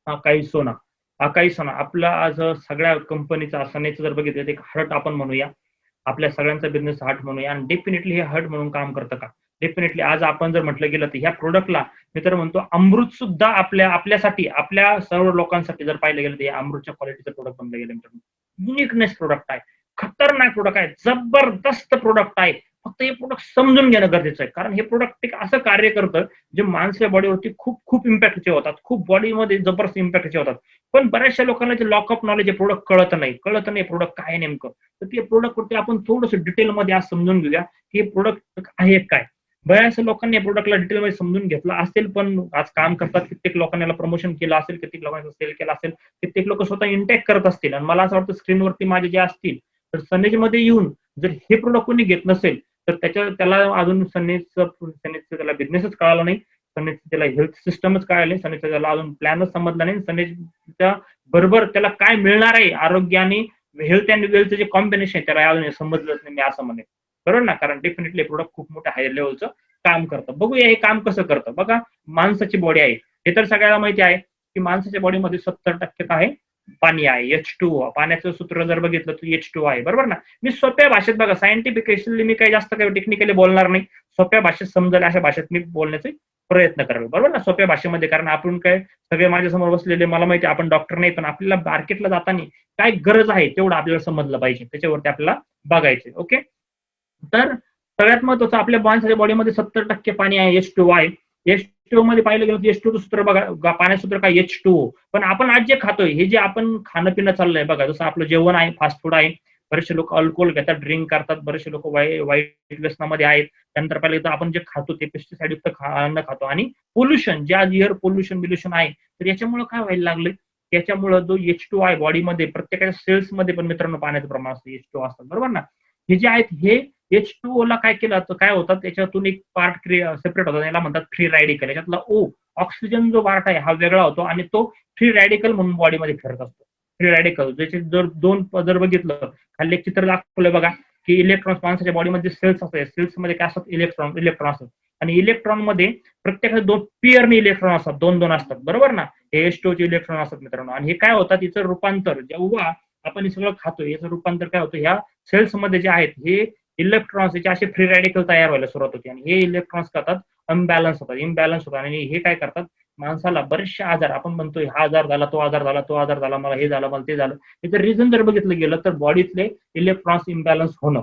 Acai सोना. Acai सोना आपला आज सगळ्या कंपनीचा सनेचं जर बघितलं तर एक हर्ट आपण म्हणूया. आपल्या सगळ्यांचा बिझनेस हर्ट म्हणूया आणि डेफिनेटली हे हर्ट म्हणून काम करतं का? डेफिनेटली आज आपण जर म्हटलं गेलं तर ह्या प्रोडक्टला मी तर म्हणतो अमृत सुद्धा आपल्यासाठी आपल्या सर्व लोकांसाठी जर पाहिलं गेलं तर हे अमृतच्या क्वालिटीचं प्रोडक्ट बनलं गेलं. युनिकनेस प्रोडक्ट आहे, खतरनाक प्रोडक्ट आहे, जबरदस्त प्रोडक्ट आहे. फक्त हे प्रोडक्ट समजून घेणं गरजेचं आहे, कारण हे प्रोडक्ट एक असं कार्य करतं जे माणसाच्या बॉडीवरती खूप खूप इम्पॅक्टचे होतात, खूप बॉडीमध्ये जबरदस्त इम्पॅक्टचे होतात. पण बऱ्याचशा लोकांना जे लॉकअप नॉलेज प्रोडक्ट कळत नाही प्रोडक्ट काय आहे नेमकं. तर ते प्रोडक्ट वरती आपण थोडंसं डिटेलमध्ये आज समजून घेऊया की हे प्रोडक्ट आहे काय. बऱ्याचशा लोकांनी या प्रोडक्टला डिटेलमध्ये समजून घेतलं असेल, पण आज काम करतात, कित्येक लोकांना प्रमोशन केलं असेल, कित्येक लोकांना सेल केलं असेल, कित्येक लोक स्वतः इंटेक करत असतील. आणि मला असं वाटतं स्क्रीनवरती माझे जे असतील तर सनेजमध्ये येऊन जर हे प्रोडक्ट कोणी घेत नसेल तर त्याला अजून सनेजचं त्याला बिझनेसच कळाला नाही, सनेजचं त्याला हेल्थ सिस्टमच कळालं नाही, सनेजचं त्याला अजून प्लॅनच समजला नाही, सनेजच्या बरोबर त्याला काय मिळणार आहे आरोग्य आणि हेल्थ अँड वेल्थचं जे कॉम्बिनेशन त्याला अजून समजलंच नाही, मी असं म्हणेन. बरोबर ना, कारण डेफिनेटली प्रोडक्ट खूप मोठ्या हाय लेवलचं काम करतं. बघूया हे काम कसं करतं. बघा, माणसाची बॉडी आहे हे तर सगळ्याला माहिती आहे की माणसाच्या बॉडीमध्ये 70% काय आहे, पाणी आहे, H2O. पाण्याचं सूत्र जर बघितलं तर H2O आहे. बरोबर ना. मी सोप्या भाषेत बघा, सायंटिफिकली मी काही जास्त काही टेक्निकली बोलणार नाही, सोप्या भाषेत समजेल अशा भाषेत मी बोलण्याचा प्रयत्न करेल. बरोबर ना, सोप्या भाषेमध्ये. कारण आपण काय सगळे माझ्या समोर बसलेले, मला माहिती आपण डॉक्टर नाही, पण आपल्याला मार्केटला जाताना काय गरज आहे तेवढं आपल्याला समजलं पाहिजे, त्याच्यावरती आपल्याला बघायचे. ओके, तर सगळ्यात महत्वाचं आपल्या माणसाच्या बॉडीमध्ये 70% पाणी आहे, H2O आहे. H2O मध्ये पाहिलं गेलं तर H2O सूत्र बघा, पाण्याचं सूत्र काय H2O. पण आपण आज जे खातोय, हे जे आपण खाणं पिणं चाललंय बघा, जसं आपलं जेवण आहे, फास्ट फूड आहे, बरेचसे लोक अल्कोहोल घेतात, ड्रिंक करतात, बरेचसे लोक वाईट व्यसनामध्ये आहेत. त्यानंतर पाहिलं तर आपण जे खातो ते पेस्टिसाइड युक्त अन्न खातो. आणि पोल्युशन, जे आज एअर पोल्युशन आहे, तर याच्यामुळे काय व्हायला लागलं, त्याच्यामुळे जो H2O आहे बॉडीमध्ये प्रत्येकाच्या सेल्समध्ये पण मित्रांनो पाण्याचं प्रमाण असतं, H2O असतात. बरोबर ना. हे जे आहेत हे H2O ला काय केलं तर काय होतात, त्याच्यातून एक पार्ट सेपरेट होतात, याला म्हणतात फ्री रॅडिकल. याच्यातला O ऑक्सिजन जो पार्ट आहे हा वेगळा होतो आणि तो फ्री रॅडिकल म्हणून बॉडीमध्ये फिरत असतो. फ्री रॅडिकल ज्याचे जर दोन जर बघितलं, खाली एक चित्र दाखवलं बघा की इलेक्ट्रॉन्स माणसाच्या बॉडीमध्ये सेल्स असतात, सेल्समध्ये काय असतात, इलेक्ट्रॉन असतात. आणि इलेक्ट्रॉन मध्ये प्रत्येकाचे दोन पेअरने इलेक्ट्रॉन असतात, दोन दोन असतात. बरोबर ना. हे H2O चे इलेक्ट्रॉन असतात मित्रांनो. आणि हे काय होतात, याचं रूपांतर जेव्हा आपण हे सगळं खातो, याचं रूपांतर काय होतं, ह्या सेल्स मध्ये जे आहेत हे इलेक्ट्रॉन्स याचे असे फ्री रॅडिकल तयार व्हायला सुरुवात होते आणि हे इलेक्ट्रॉन्स करतात इम्बॅलन्स होतात आणि हे काय करतात, माणसाला बरेचसे आजार, आपण म्हणतोय हा आजार झाला, तो आजार झाला, तो आजार झाला, मला हे झालं, मला ते झालं. याचं रिझन जर बघितलं गेलं तर बॉडीतले इलेक्ट्रॉन्स इम्बॅलन्स होणं.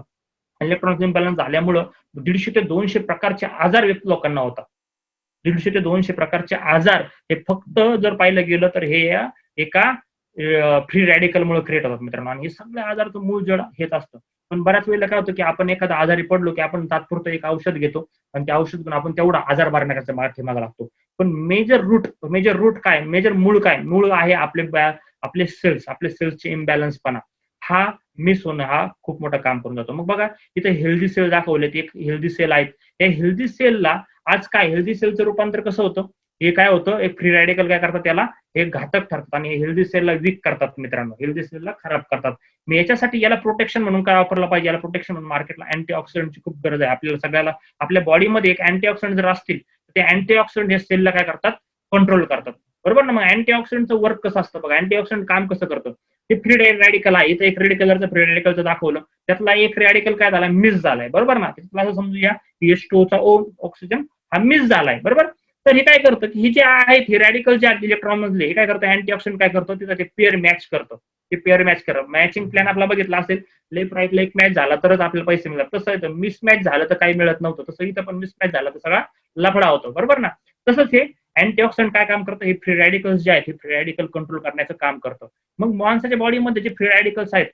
इलेक्ट्रॉन्स इम्बॅलन्स झाल्यामुळं 150 ते 200 प्रकारचे आजार लोकांना होतात. 150 ते 200 प्रकारचे आजार हे फक्त जर पाहिलं गेलं तर हे एका फ्री रॅडिकल मुळे क्रिएट होतात मित्रांनो. आणि हे सगळ्या आजाराचं मूळ जड हेच असतं. पण बऱ्याच वेळेला काय होतं की आपण एखादा आजारी पडलो की आपण तात्पुरतं एक औषध घेतो आणि त्या औषध घेऊन आपण तेवढा आजार मारण्याचा मागे लागतो. पण मेजर रूट काय, मूळ काय, मूळ आहे आपले सेल्सचे इम्बॅलन्सपणा. हा मिस होणं हा खूप मोठं काम करून जातो. मग बघा इथे हेल्दी सेल दाखवलेत, एक हेल्दी सेल आहेत. या हेल्दी सेलला आज काय, हेल्दी सेलचं रूपांतर कसं होतं, हे काय होतं, एक फ्री रॅडिकल काय करतात, त्याला हे घातक ठरतात आणि हेल्दी सेलला वीक करतात मित्रांनो, हेल्दी सेलला खराब करतात. मी याच्यासाठी याला प्रोटेक्शन म्हणून काय वापरलं पाहिजे, याला प्रोटेक्शन म्हणून मार्केटला अँटीऑक्सिडंटची खूप गरज आहे. आपल्याला सगळ्याला आपल्या बॉडीमध्ये एक अँटीऑक्सिडंट जर असतील तर ते अँटीऑक्सिडंट हे सेलला काय करतात, कंट्रोल करतात. बरोबर ना. मग अँटीऑक्सिडंटचं वर्क कसं असतं बघा, अँटीऑक्सिडंट काम कसं करतं, ते फ्री रॅडिकल आहे. इथं एक रेड कलरचं फ्री रॅडिकलचं दाखवलं, त्यातला एक रॅडिकल काय झाला, मिस झालाय. बरोबर ना. असं समजूया H2O चा ऑक्सिजन हा मिस झालाय. बरोबर. तर हे काय करतं की हे जे आहेत हे रॅडिकल जे आहेत इलेक्ट्रॉन मधले, हे काय करतं, अँटीऑक्सिडंट काय करतो, तिथं ते पेअर मॅच करतं. ते पेअर मॅच करत, मॅचिंग प्लॅन आपला बघितला असेल, लेफ्ट राईटला एक मॅच झाला तरच आपल्याला पैसे मिळतात. तसं आहे, मिस मॅच झालं तर काही मिळत नव्हतं. तसं इथं पण मिस मॅच झाला तर सगळा लफडा होतो. बरोबर ना. तसंच हे अँटीऑक्सिडंट काय काम करतं, हे फ्री रॅडिकल्स जे आहेत हे फ्री रॅडिकल कंट्रोल करण्याचं काम करतं. मग माणसाच्या बॉडीमध्ये जे फ्री रॅडिकल्स आहेत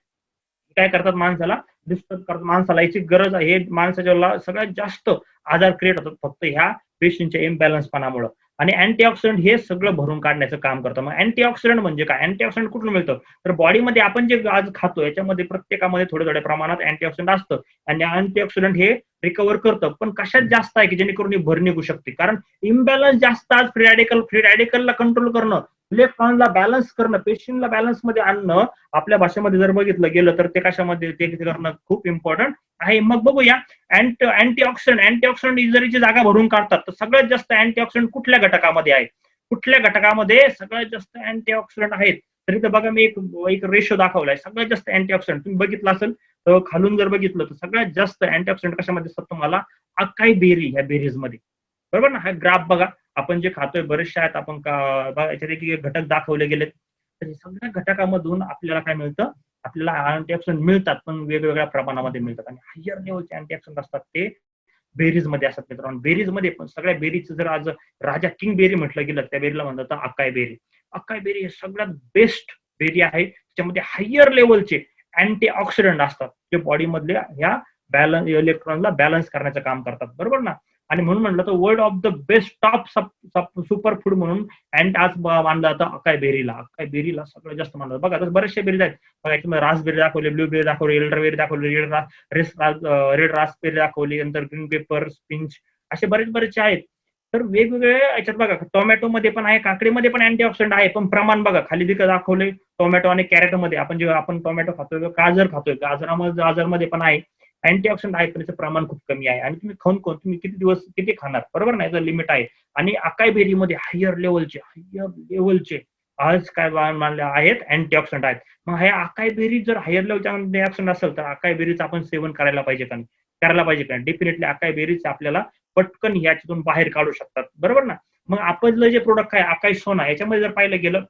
काय करतात, माणसाला डिस्टर्ब करतात, माणसाला याची गरज आहे. हे माणसाच्या सगळ्यात जास्त आजार क्रिएट होतात फक्त ह्या पेशींच्या इम्बॅलन्सपणामुळे. आणि अँटीऑक्सिडंट हे सगळं भरून काढण्याचं काम करतं. मग अँटीऑक्सिडंट म्हणजे काय, अँटीऑक्सिडंट कुठून मिळतं, तर बॉडीमध्ये आपण जे आज खातो याच्यामध्ये प्रत्येकामध्ये थोड्या थोड्या प्रमाणात अँटीऑक्सिडंट असतं आणि अँटीऑक्सिडंट हे रिकव्हर करतं. पण कशात जास्त आहे की जेणेकरून ही भर निघू शकते, कारण इम्बॅलन्स जास्त आज फ्री रॅडिकलला कंट्रोल करणं, इलेक्ट्रॉनला बॅलन्स करणं, पेशींना बॅलन्स मध्ये आणणं, आपल्या भाषेमध्ये जर बघितलं गेलं तर ते कशामध्ये ते करणं खूप इम्पॉर्टंट आहे. मग बघूया अँटीऑक्सिडंट जर जागा भरून काढतात तर सगळ्यात जास्त अँटीऑक्सिडंट कुठल्या घटकामध्ये आहे, कुठल्या घटकामध्ये सगळ्यात जास्त अँटीऑक्सिडंट आहेत. तर इथं बघा मी एक रेशो दाखवलाय. सगळ्यात जास्त अँटीऑक्सिडंट तुम्ही बघितलं असेल तर खालून जर बघितलं तर सगळ्यात जास्त अँटीऑक्सिडंट कशामध्ये असतात तुम्हाला अकाई बेरी ह्या बेरीज मध्ये. बरोबर ना. हा ग्राफ बघा आपण जे खातोय बरेचसे आहेत आपण याच्यात एक घटक दाखवले गेलेत. तर हे सगळ्या घटकामधून आपल्याला काय मिळतं आपल्याला अँटीऑक्सिडंट मिळतात पण वेगवेगळ्या प्रमाणामध्ये मिळतात आणि हायर लेवलचे अँटीऑक्सिडंट असतात ते बेरीज मध्ये असतात मित्रांनो. बेरीज मध्ये पण सगळ्या बेरीज जर आज राजा किंग बेरी म्हटलं गेलं त्या बेरीला म्हणतात अकाय बेरी. अकाय बेरी हे सगळ्यात बेस्ट बेरी आहे त्याच्यामध्ये हायर लेवलचे अँटीऑक्सिडंट असतात जे बॉडी मधल्या ह्या बॅलन्स इलेक्ट्रॉनला बॅलन्स करण्याचं काम करतात. बरोबर ना. आणि म्हणून म्हटलं तर world of the best top super food म्हणून अँड आज मानलं जातं अकाय बेरीला. अकाय बेरीला सगळं जास्त मानलं बघा आता बरेचसे बेरीज आहेत बघा याच्यामध्ये रासबेरी दाखवले, ब्लूबेरी दाखवले, एल्डरबेरी दाखवले, रेड रासबेरी दाखवली, नंतर ग्रीन पेपर, स्पिंच असे बरेचसे आहेत. तर वेगवेगळे याच्यात बघा टोमॅटो मध्ये पण आहे, काकडीमध्ये पण अँटीऑक्सिडंट आहे पण प्रमाण बघा खाली देखील दाखवले टोमॅटो आणि कॅरेट मध्ये आपण जेव्हा आपण टोमॅटो खातोय गाजर खातोय गाजरमध्ये पण आहे अँटीऑक्सिडंट आहे पण त्याचं प्रमाण खूप कमी आहे आणि तुम्ही खाऊन तुम्ही किती दिवस किती खाणार बरोबर ना. याचं लिमिट आहे. आणि अकाय बेरीमध्ये हायर लेवलचे आज काय मानले आहेत अँटीऑक्सिडंट आहेत. मग हे अकाय बेरी जर हायर लेवलचे अँटीऑक्सिडंट असेल तर अकाय बेरीचं आपण सेवन करायला पाहिजे का डेफिनेटली अकाय बेरीच आपल्याला पटकन याच्यातून बाहेर काढू शकतात. बरोबर ना. मग आपलं जे प्रोडक्ट आहे अकाई सोना याच्यामध्ये जर पाहिलं गेलं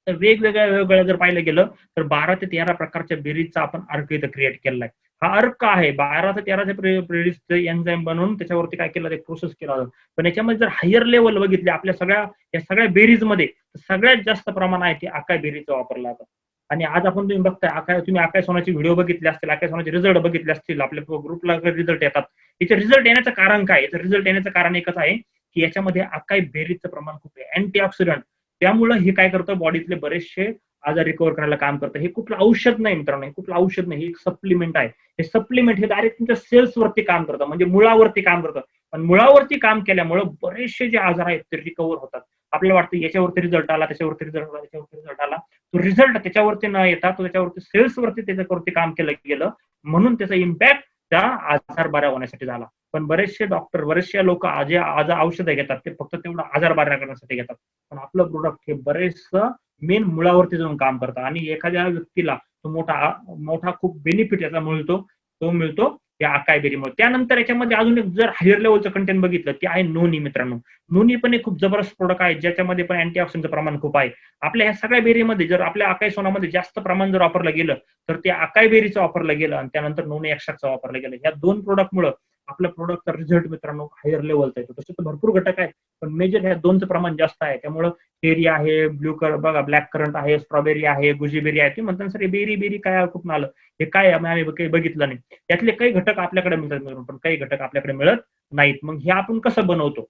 तर वेगवेगळ्या जर पाहिलं गेलं तर 12 ते 13 प्रकारच्या बेरीजचा आपण अर्क इथं क्रिएट केलाय. हा अर्क आहे 12 ते 13 बेरीजचे एन्झाईम बनवून त्याच्यावरती काय केलं प्रोसेस केला जातो. पण याच्यामध्ये जर हायर लेवल बघितले आपल्या या सगळ्या बेरीज मध्ये सगळ्यात जास्त प्रमाण आहे ते अकाय बेरीचं वापरलं जातं. आणि आज आपण तुम्ही बघताय तुम्ही अकाय सोनाचे व्हिडिओ बघितले असतील, अकाय सोनाचे रिझल्ट बघितले असतील, आपल्या ग्रुपला रिझल्ट येतात. याचे रिझल्ट येण्याचं कारण काय? याचं रिझल्ट येण्याचं कारण एकच आहे की याच्यामध्ये अकाय बेरीजचं प्रमाण खूप आहे अँटीऑक्सिडंट. त्यामुळे हे काय करतं बॉडीतले बरेचसे आजार रिकव्हर करायला काम करतं. हे कुठलं औषध नाही मित्रांनो, हे कुठलं औषध नाही, हे एक सप्लिमेंट आहे. हे सप्लिमेंट हे डायरेक्ट तुमच्या सेल्स वरती काम करतं म्हणजे मुळावरती काम करतं. पण मुळावरती काम केल्यामुळे बरेचसे जे आजार आहेत ते रिकव्हर होतात. आपल्याला वाटतं याच्यावरती रिझल्ट आला, त्याच्यावरती रिझल्ट आला, त्याच्यावरती रिझल्ट आला. तो रिझल्ट त्याच्यावरती न येता तो त्याच्यावरती सेल्स वरती त्याच्यावरती काम केलं गेलं म्हणून त्याचा इम्पॅक्ट त्या आजार बरा होण्यासाठी झाला. पण बरेचसे डॉक्टर बरेचसे लोक जे आज औषधं घेतात ते फक्त तेवढं आजार बरा करण्यासाठी घेतात. पण आपलं प्रोडक्ट हे बरेचसं मेन मुळावरती जाऊन काम करतं आणि एखाद्या व्यक्तीला तो मोठा खूप बेनिफिट याचा मिळतो या अकाय बेरीमुळे. त्यानंतर याच्यामध्ये अजून एक जर हायर लेवलचं कंटेंट बघितलं ते आहे नोनी मित्रांनो. नोनी पण एक खूप जबरदस्त प्रोडक्ट आहे ज्याच्यामध्ये पण अँटीऑक्सिडंटचं प्रमाण खूप आहे. आपल्या ह्या सगळ्या बेरीमध्ये जर आपल्या अकाय सोनामध्ये जास्त प्रमाण जर वापरलं गेलं तर ते अकाय बेरीचं वापरलं गेलं आणि त्यानंतर नोनी एक्स्ट्राचं वापरलं गेलं. या 2 प्रोडक्टमुळे आपल्या प्रोडक्टचा रिझल्ट मित्रांनो हायर लेवलचा येतो. तसे तर भरपूर घटक आहेत पण मेजर ह्या 2चं प्रमाण जास्त आहे. त्यामुळे चेरी आहे, बघा ब्लॅक करंट आहे, स्ट्रॉबेरी आहे, गुजीबेरी आहे. ते म्हणतात सर बेरी काय कुठून आलं हे काय आम्ही काही बघितलं नाही. त्यातले काही घटक आपल्याकडे मिळतात पण काही घटक आपल्याकडे मिळत नाहीत. मग हे आपण कसं बनवतो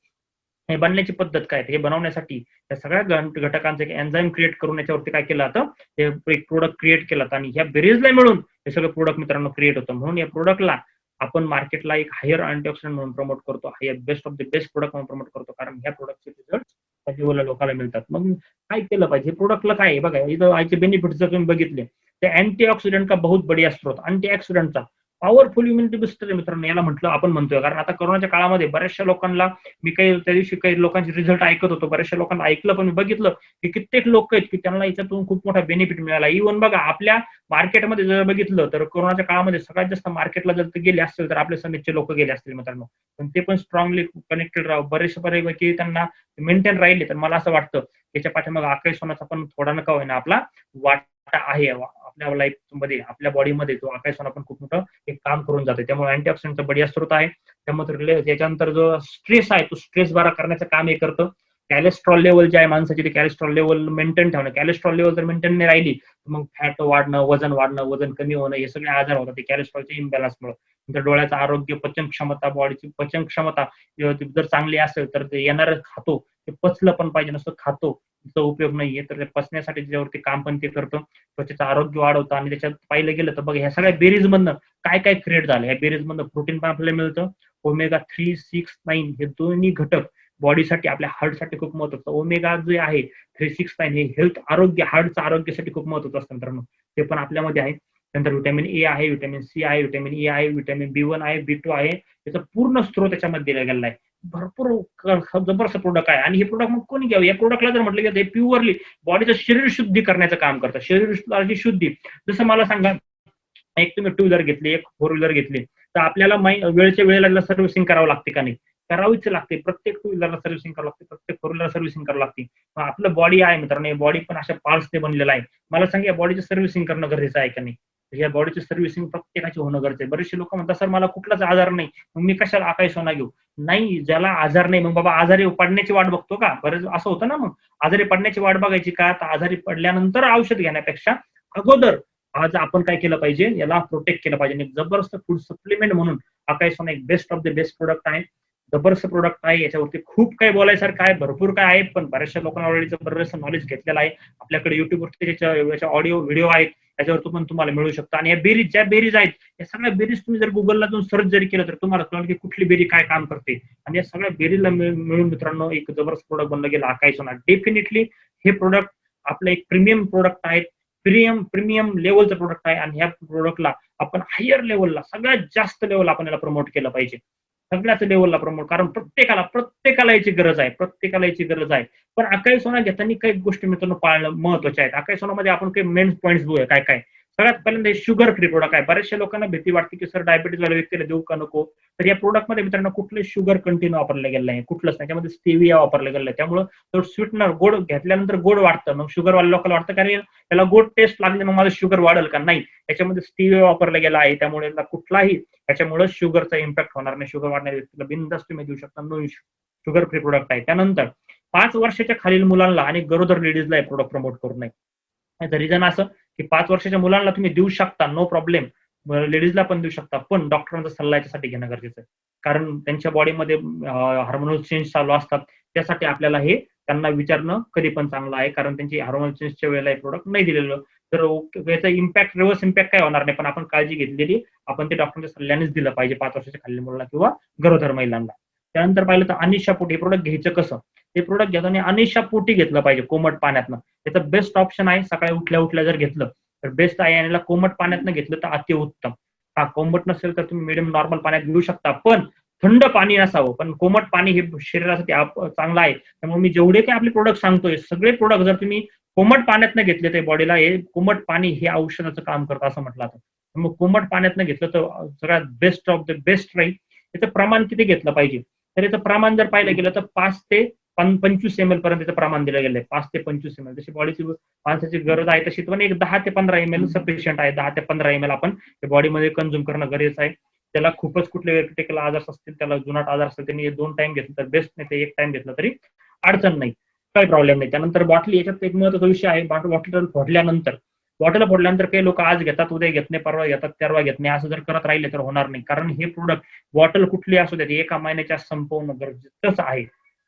हे बनण्याची पद्धत काय हे बनवण्यासाठी या सगळ्या घटकांचं एक एन्झाईम क्रिएट करून याच्यावरती काय केलं जातं हे एक प्रोडक्ट क्रिएट केलं जातं आणि ह्या बेरीजला मिळून हे सगळं प्रोडक्ट मित्रांनो क्रिएट होतं. म्हणून या प्रोडक्टला आपण मार्केटला एक हायर अँटीऑक्सिडंट म्हणून प्रमोट करतो, higher best of the best product म्हणून प्रमोट करतो कारण ह्या प्रोडक्टचे रिझल्ट लोकांना मिळतात. मग काय केलं पाहिजे प्रोडक्टला काय आहे बघा इथं याचे बेनिफिट जर तुम्ही बघितले ते अँटीऑक्सिडंट का बहुत बढिया स्त्रोत अँटीऑक्सिडंटचा पॉवरफुल इम्युनिटी बुस्टर मित्रांनो याला आपण म्हणतोय कारण आता कोरोनाच्या काळामध्ये बऱ्याचशा लोकांना मी त्या दिवशी काही लोकांचे रिझल्ट ऐकत होतो, बऱ्याचशा लोकांना ऐकलं पण बघितलं की कित्येक लोक आहेत की त्यांना याच्यातून खूप मोठा बेनिफिट मिळाला. इव्हन बघा आपल्या मार्केटमध्ये जर बघितलं तर कोरोनाच्या काळामध्ये सगळ्यात जास्त मार्केटला जर गेले असतील तर आपले समितचे लोक गेले असतील मित्रांनो. पण ते पण स्ट्रॉंगली कनेक्टेड राहू बरेचसे त्यांना मेंटेन राहिले. तर मला असं वाटतं त्याच्या पाठीमागे अकाई सोनाचा पण थोडा नका होईना आपला वाटा आहे आपल्या लाईफ मध्ये आपल्या बॉडीमध्ये तो अकाई सोना पण खूप मोठं एक काम करून जाते. त्यामुळे अँटीऑक्सिडंटचा बढिया स्रोत आहे. त्यामुळे त्याच्यानंतर जो स्ट्रेस आहे तो स्ट्रेस बरा करण्याचं काम हे करतं. कॅलेस्ट्रॉल लेवल जे आहे माणसाची ते कॅलेस्ट्रॉल लेवल मेंटेन ठेवणं. कॅलेस्ट्रॉल लेवल जर मेंटेन नाही राहिली मग फॅट वाढणं, वजन कमी होणं हे सगळे आजार होतात ते कॅलेस्ट्रॉलच्या इम्बॅलन्समुळे. नंतर डोळ्याचं आरोग्य, पचन क्षमता, बॉडीची पचन क्षमता जर चांगली असेल तर ते येणारं खातो ते पचलं पण पाहिजे नसतं खातो त्याचा उपयोग नाहीये तर ते पचण्यासाठी त्याच्यावरती काम पण ते करतं. त्वचेचं आरोग्य वाढवतं आणि त्याच्यात पाहिलं गेलं तर बघा ह्या सगळ्या बेरीज मधनं काय काय क्रिएट झालं. ह्या बेरीज मधनं प्रोटीन पण आपल्याला मिळतं. ओमेगा 3, 6, 9 हे दोन्ही घटक बॉडीसाठी आपल्या हार्टसाठी खूप महत्वाचं. ओमेगा जे आहे 3, 6, 9 हे हार्टच्या आरोग्यासाठी खूप महत्वाचं असतं मित्रांनो. ते पण आपल्यामध्ये आहे. नंतर व्हिटॅमिन ए आहे, व्हिटॅमिन सी आहे, व्हिटॅमिन ई आहे, व्हिटॅमिन B1 आहे, B2 आहे. त्याचा पूर्ण स्त्रोत त्याच्यामध्ये दिला गेला आहे. भरपूर जबरदस्त प्रोडक्ट आहे. आणि हे प्रोडक्ट मग कोणी घ्यावं? या प्रोडक्टला जर म्हटलं की हे प्युअरली बॉडीचं शरीर शुद्धी करण्याचं काम करतं. शरीर शुद्धी. जसं मला सांगा, एक तुम्ही टू व्हीलर घेतली, एक फोर व्हीलर घेतली, तर आपल्याला वेळच्या वेळेला सर्व्हिसिंग करावं लागते का नाही? करावीच लागते. प्रत्येक टू व्हीलरला सर्व्हिसिंग करावं लागते, प्रत्येक फोर व्हीलर सर्व्हिसिंग करावं लागते. आपलं बॉडी आहे मित्रांनो, बॉडी पण अशा पार्ट्सने बनलेला आहे. मला सांगा, या बॉडीची सर्व्हिसिंग करणं गरजेचं आहे का नाही? या बॉडीची सर्व्हिसिंग प्रत्येकाची होणं गरजेचं आहे. बरेचसे लोक म्हणतात, सर मला कुठलाच आजार नाही, मग मी कशाला आकाश सोना घेऊ? नाही, ज्याला आजार नाही, मग बाबा आजारी पडण्याची वाट बघतो का? बरेच असं होतं ना. मग आजारी पडण्याची वाट बघायची का? तर आजारी पडल्यानंतर औषध घेण्यापेक्षा अगोदर आज आपण काय केलं पाहिजे? याला प्रोटेक्ट केलं पाहिजे. एक जबरदस्त फूड सप्लिमेंट म्हणून आकाश सोना एक best of the best product आहे. जबरदस्त प्रोडक्ट आहे. याच्यावरती खूप काही बोलायसारखं आहे, भरपूर काय आहे, पण बऱ्याचशा लोकांना ऑलरेडी जबरदस्त नॉलेज घेतलेलं आहे. आपल्याकडे युट्यूबवरती त्याच्या ऑडिओ व्हिडिओ आहेत, त्याच्यावर पण तुम्हाला मिळू शकतं. आणि या बेरीज, ज्या बेरीज आहेत, या सगळ्या बेरीज तुम्ही जर गुगलला जाऊन सर्च जरी केलं तर तुम्हाला कळेल की कुठली बेरी काय काम करते. आणि या सगळ्या बेरीला मिळून मित्रांनो एक जबरदस्त प्रोडक्ट बनलं गेलं आकाश सोना. डेफिनेटली हे प्रोडक्ट आपलं एक प्रीमियम प्रोडक्ट आहे. प्रीमियम लेवलचं प्रोडक्ट आहे. आणि ह्या प्रोडक्टला आपण हायर लेवलला, सगळ्यात जास्त लेवल आपण याला प्रमोट केलं पाहिजे. सगळ्याच लेवलला प्रमोट, कारण प्रत्येकाला याची गरज आहे. प्रत्येकाला याची गरज आहे. पण आकाश सोना घेताना काही गोष्टी मित्रांनो पाळणं महत्वाच्या आहेत. आकाश सोनामध्ये आपण काही मेन पॉईंट्स बघूया काय काय. सगळ्यात पहिल्यांदा शुगर फ्री प्रोडक्ट आहे. बऱ्याचशा लोकांना भीती वाटते की सर डायबिटीज वाल्या व्यक्तीला देऊ का नको? तर या प्रोडक्टमध्ये मित्रांनो कुठले शुगर कंटेंट वापरलं गेलं नाही, कुठलंच नाही. त्याच्यामध्ये स्टेविया वापरलं गेलं आहे. त्यामुळे तो स्वीटनर, गोड घेतल्यानंतर गोड वाटतं. मग शुगरवाल्या लोकांना वाटतं का रे त्याला गोड टेस्ट लागली, मग माझं शुगर वाढेल का? नाही, याच्यामध्ये स्टेविया वापरलं गेला आहे. त्यामुळे कुठलाही त्याच्यामुळे शुगरचा इम्पॅक्ट होणार नाही. शुगर वाढणाऱ्या व्यक्तीला बिनधास्त तुम्ही देऊ शकता. No issue. Sugar free product आहे. त्यानंतर 5 वर्षाच्या खालील मुलांना आणि गरोदर लेडीजला हे प्रोडक्ट प्रमोट करू नये. याचं रिझन असं की 5 वर्षाच्या मुलांना तुम्ही देऊ शकता, नो प्रॉब्लेम. लेडीजला पण देऊ शकता, पण डॉक्टरांचा सल्ला याच्यासाठी घेणं गरजेचं आहे. कारण त्यांच्या बॉडीमध्ये हार्मोनल चेंज चालू असतात. त्यासाठी आपल्याला हे त्यांना विचारणं कधी पण चांगलं आहे, कारण त्यांची हार्मोनल चेंजच्या वेळेला हे प्रोडक्ट नाही दिलेलं तर याचा इम्पॅक्ट, रिव्हर्स इम्पॅक्ट काय होणार नाही. पण आपण काळजी घेतलेली, आपण ते डॉक्टरच्या सल्ल्यानेच दिलं पाहिजे 5 वर्षाच्या खालील मुलांना किंवा गरोदर महिलांना. त्यानंतर पाहिलं तर अनिशा पोटी हे प्रोडक्ट घ्यायचं कसं? हे प्रोडक्ट घेताना अनिशा पोटी घेतलं पाहिजे, कोमट पाण्यातनं. त्याचं बेस्ट ऑप्शन आहे. सकाळी उठल्या जर घेतलं तर बेस्ट आहे. आणि कोमट पाण्यातनं घेतलं तर अतिउत्तम. हा, कोमट नसेल तर तुम्ही मिडियम नॉर्मल पाण्यात घेऊ शकता, पण थंड पाणी नसावं. पण कोमट पाणी हे शरीरासाठी चांगलं आहे. त्यामुळे मी जेवढे काही आपले प्रोडक्ट सांगतोय, सगळे प्रोडक्ट जर तुम्ही कोमट पाण्यातनं घेतले तर बॉडीला हे कोमट पाणी हे औषधाचं काम करतं असं म्हटलं जातं. मग कोमट पाण्यातनं घेतलं तर सगळ्यात बेस्ट ऑफ द बेस्ट राहील. याचं प्रमाण किती घेतलं पाहिजे? तर याचं प्रमाण जर पाहिलं गेलं तर 5 ते 25 ml पर्यंत त्याचं प्रमाण दिलं गेलंय. 5 ते 25 ml. जशी बॉडीची माणसाची गरज आहे तशी पण एक 10 ते 15 ml सफिशियंट आहे. 10 ते 15 ml आपण बॉडीमध्ये कंझ्युम करणं गरजेचं आहे. त्याला खूपच कुठले क्रिटिकल आजार असतील, त्याला जुनाट आजार असतील, त्यांनी 2 टाइम घेतलं तर बेस्ट, नाही तर 1 टाइम घेतलं तरी अडचण नाही, काही प्रॉब्लेम नाही. त्यानंतर बॉटली, याच्यात एक महत्वाचा विषय आहे. बॉटल फोडल्यानंतर काही लोक आज घेतात, उद्या घेत नाही, परवा घेतात, तेरवा घेत नाही. असं जर करत राहिले तर होणार नाही. कारण हे प्रोडक्ट बॉटल कुठली असू द्या, 1 महिन्याच्या संपवणं गरजेचंच आहे.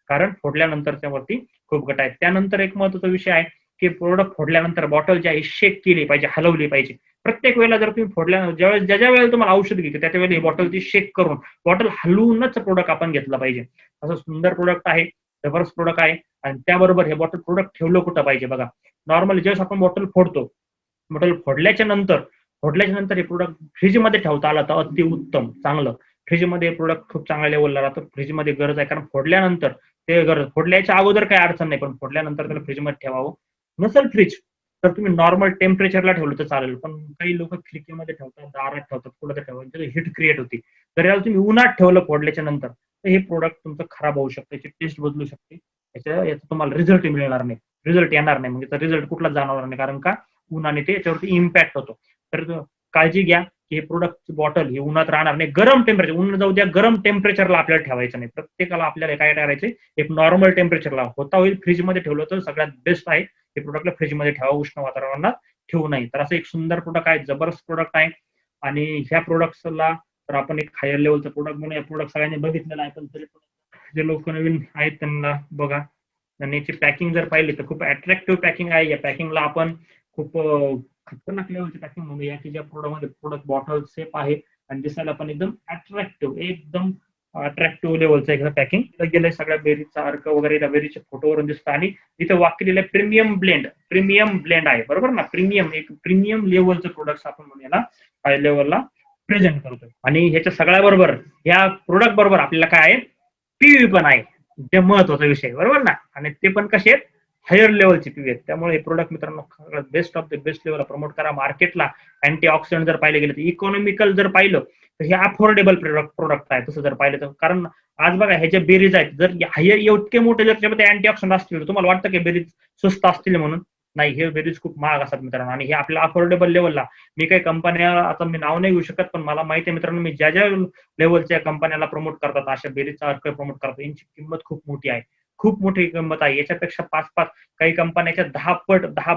कारण फोडल्यानंतरच्या वरती खूप गट आहेत. त्यानंतर एक महत्वाचा विषय आहे की प्रोडक्ट फोडल्यानंतर बॉटल जी आहे शेक केली पाहिजे, हलवली पाहिजे. प्रत्येक वेळेला जर तुम्ही ज्या वेळेला तुम्हाला औषध घ्यायचं त्याच्या वेळेला बॉटल ती शेक करून, बॉटल हलवूनच प्रोडक्ट आपण घेतलं पाहिजे. असं सुंदर प्रोडक्ट आहे, जबरदस्त प्रोडक्ट आहे. आणि त्याबरोबर हे बॉटल प्रोडक्ट ठेवलं कुठं पाहिजे बघा. नॉर्मली ज्यावेळेस आपण बॉटल फोडतो, बॉटल फोडल्याच्या नंतर हे प्रोडक्ट फ्रीजमध्ये ठेवता आलं तर अतिउत्तम, चांगलं. फ्रीजमध्ये प्रोडक्ट खूप चांगल्या लेवलला राहतं. फ्रीजमध्ये गरज आहे, कारण फोडल्यानंतर ते गरज, फोडल्याच्या अगोदर काही अडचण नाही, पण फोडल्यानंतर त्याला फ्रीजमध्ये ठेवावं. नसेल फ्रीज तर तुम्ही नॉर्मल टेम्परेचरला ठेवलं तर चालेल. पण काही लोक खिडकीमध्ये ठेवतात, दारात ठेवतात, कुठं तर ठेवतात, हिट क्रिएट होती. तर याला तुम्ही उन्हात ठेवलं फोडल्याच्या नंतर तर हे प्रोडक्ट तुमचं खराब होऊ शकतं, याची टेस्ट बदलू शकते, याचा तुम्हाला रिझल्ट मिळणार नाही, रिझल्ट येणार नाही. म्हणजे रिझल्ट कुठलाच जाणवणार नाही, कारण का उन्हाने ते याच्यावरती इम्पॅक्ट होतो. तर काळजी घ्या की हे प्रोडक्ट बॉटल ही उन्हात राहणार नाही. गरम टेम्परेचर, ऊन जाऊ द्या, गरम टेम्परेचरला आपल्याला ठेवायचं नाही. प्रत्येकाला आपल्याला काय करायचंय, एक नॉर्मल टेम्परेचरला होता होईल फ्रीजमध्ये ठेवलं तर सगळ्यात बेस्ट आहे. हे प्रोडक्टला फ्रीजमध्ये ठेवा, उष्ण वातावरणात ठेवू नये. तर असं एक सुंदर प्रोडक्ट आहे, जबरदस्त प्रोडक्ट आहे. आणि ह्या प्रोडक्ट्सला तर आपण एक हायर लेवलचं प्रोडक्ट म्हणून या प्रोडक्ट सगळ्यांनी बघितलेलं आहे. पण तरी जे लोक नवीन आहेत त्यांना बघा. आणि याची पॅकिंग जर पाहिली तर खूप अट्रॅक्टिव्ह पॅकिंग आहे. या पॅकिंगला आपण खूप खतरनाक लेवलची पॅकिंग म्हणूया की ज्या प्रोडक्ट बॉटल सेफ आहे आणि दिसायला पण एकदम अट्रॅक्टिव्ह लेवलचं एकदा पॅकिंग गेलंय. सगळ्या बेरीजचा अर्क वगैरे बेरीजच्या फोटोवरून दिसतं. आणि इथं वाक्य प्रीमियम ब्लेंड आहे, बरोबर ना. प्रीमियम लेवलचं प्रोडक्ट आपण म्हणून याला हाय लेवलला प्रेझेंट करतोय. आणि ह्याच्या सगळ्या बरोबर या प्रोडक्ट बरोबर आपल्याला काय आहे, पीव्ही पण आहे, ते महत्वाचा विषय, बरोबर ना. आणि ते पण कसे आहेत, हायर लेवलचे पीव्ही आहेत. त्यामुळे हे प्रोडक्ट मित्रांनो बेस्ट ऑफ द बेस्ट लेवलला प्रमोट करा मार्केटला. अँटी ऑक्सिडंट जर पाहिलं गेलं तर इकॉनॉमिकल जर पाहिलं तर हे अफोर्डेबल प्रोडक्ट आहे. तसं जर पाहिलं तर, कारण आज बघा ह्याच्या बेरीज आहेत, जर हायर इतके मोठे जर त्याच्यामध्ये अँटी ऑक्सिडंट असतील, तुम्हाला वाटतं की बेरीज स्वस्त असतील म्हणून? नाही, हे बेरीज खूप महाग असतात मित्रांनो. आणि हे आपल्या अफोर्डेबल लेवलला, मी काही कंपन्या आता मी नाव नाही घेऊ शकत, पण मला माहिती आहे मित्रांनो, मी ज्या ज्या लेवलच्या कंपन्याला प्रमोट करतात, अशा बेरीजचा अर्थ प्रमोट करतात, यांची किंमत खूप मोठी आहे, खूप मोठी किंमत आहे. याच्यापेक्षा 5 काही कंपन्याच्या 10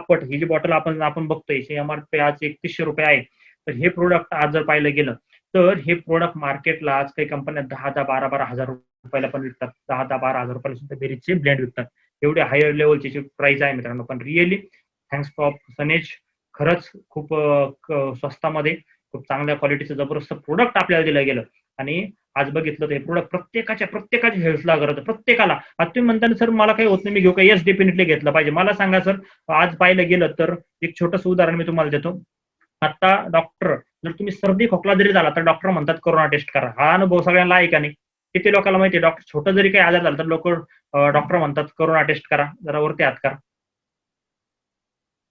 पट ही जी बॉटल आपण बघतोय, ही एमआरपी आज 3100 रुपये आहे. तर हे प्रोडक्ट आज जर पाहिलं गेलं तर हे प्रोडक्ट मार्केटला आज काही कंपन्या 10 12 हजार रुपयाला पण विकतात, 10 12 हजार रुपयाला सुद्धा बेरीजचे ब्लँड विकतात. एवढे हायर लेवलची प्राइस आहे मित्रांनो. पण रिअली थँक्स फॉर सनेज, खरंच खूप स्वस्तामध्ये खूप चांगल्या क्वालिटीचं जबरदस्त प्रोडक्ट आपल्याला दिलं गेलं. आणि आज बघितलं तर हे प्रोडक्ट प्रत्येकाच्या हेल्थला गरज आहे, प्रत्येकाला. आता तुम्ही म्हणता सर मला काही होत नाही, मी घेऊ का? येस, डेफिनेटली घेतलं पाहिजे. मला सांगा सर, आज पाहिलं गेलं तर एक छोटंसं उदाहरण मी तुम्हाला देतो. आता डॉक्टर, जर तुम्ही सर्दी खोकला जरी झाला तर डॉक्टर म्हणतात कोरोना टेस्ट करा. हा अनुभव सगळ्यांना आहे का नाही? किती लोकांना माहिती आहे? डॉक्टर छोटं जरी काही आजार झाला तर लोक डॉक्टर म्हणतात कोरोना टेस्ट करा. जरा वरती हात करा.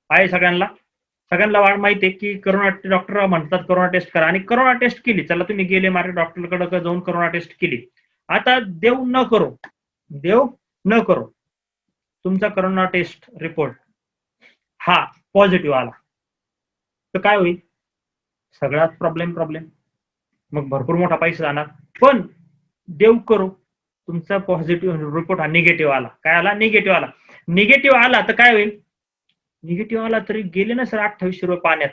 आहे सगळ्यांना माहिती आहे की करोना डॉक्टर म्हणतात कोरोना टेस्ट करा, आणि करोना टेस्ट केली. चला तुम्ही गेले मार्केट डॉक्टरकडे जाऊन करोना टेस्ट केली. आता देव न करो तुमचा करोना टेस्ट रिपोर्ट हा पॉझिटिव्ह आला तर काय होईल? सगळ्यात प्रॉब्लेम. मग भरपूर मोठा पैसा जाणार. पण देव करो तुमचा पॉझिटिव्ह रिपोर्ट हा निगेटिव्ह आला. काय आला? निगेटिव्ह आला तर काय होईल? निगेटिव्ह आला तरी गेले ना सर 2800 रुपये पाण्यात.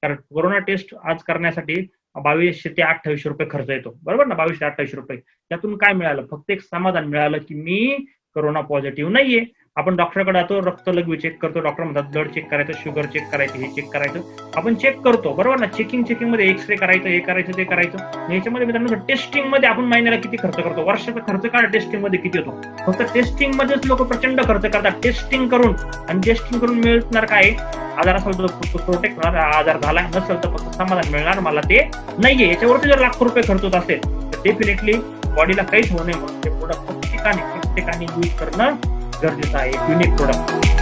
कारण कोरोना टेस्ट आज करण्यासाठी 2200 ते 2800 रुपये खर्च येतो, बरोबर ना? 2200 ते 2800 रुपये. त्यातून काय मिळालं? फक्त एक समाधान मिळालं की मी कोरोना पॉझिटिव्ह नाहीये. आपण डॉक्टरकडे जातो, रक्त लघवी चेक करतो, डॉक्टर म्हणतात ब्लड चेक करायचं, शुगर चेक करायचं, हे चेक करायचं. आपण चेक करतो, बरोबर ना? चेकिंग मध्ये एक्सरे करायचं, हे करायचं, ते करायचं. याच्यामध्ये मित्रांनो टेस्टिंग मध्ये आपण महिन्याला किती खर्च करतो? वर्षाचा खर्च काय टेस्टिंग मध्ये किती येतो? फक्त टेस्टिंग मध्येच लोक प्रचंड खर्च करतात. टेस्टिंग करून मिळणार काय? आजार असेल तर प्रोटेक्ट होणार, आजार झाला नसेल तर फक्त समाधान मिळणार, मला ते नाहीये. याच्यावरती जर लाखो रुपये खर्च होत असेल तर डेफिनेटली बॉडीला काहीच होऊ नये म्हणून ते प्रोडक्ट प्रत्येकाने यूज करणं गरजेचं आहे. Unique product.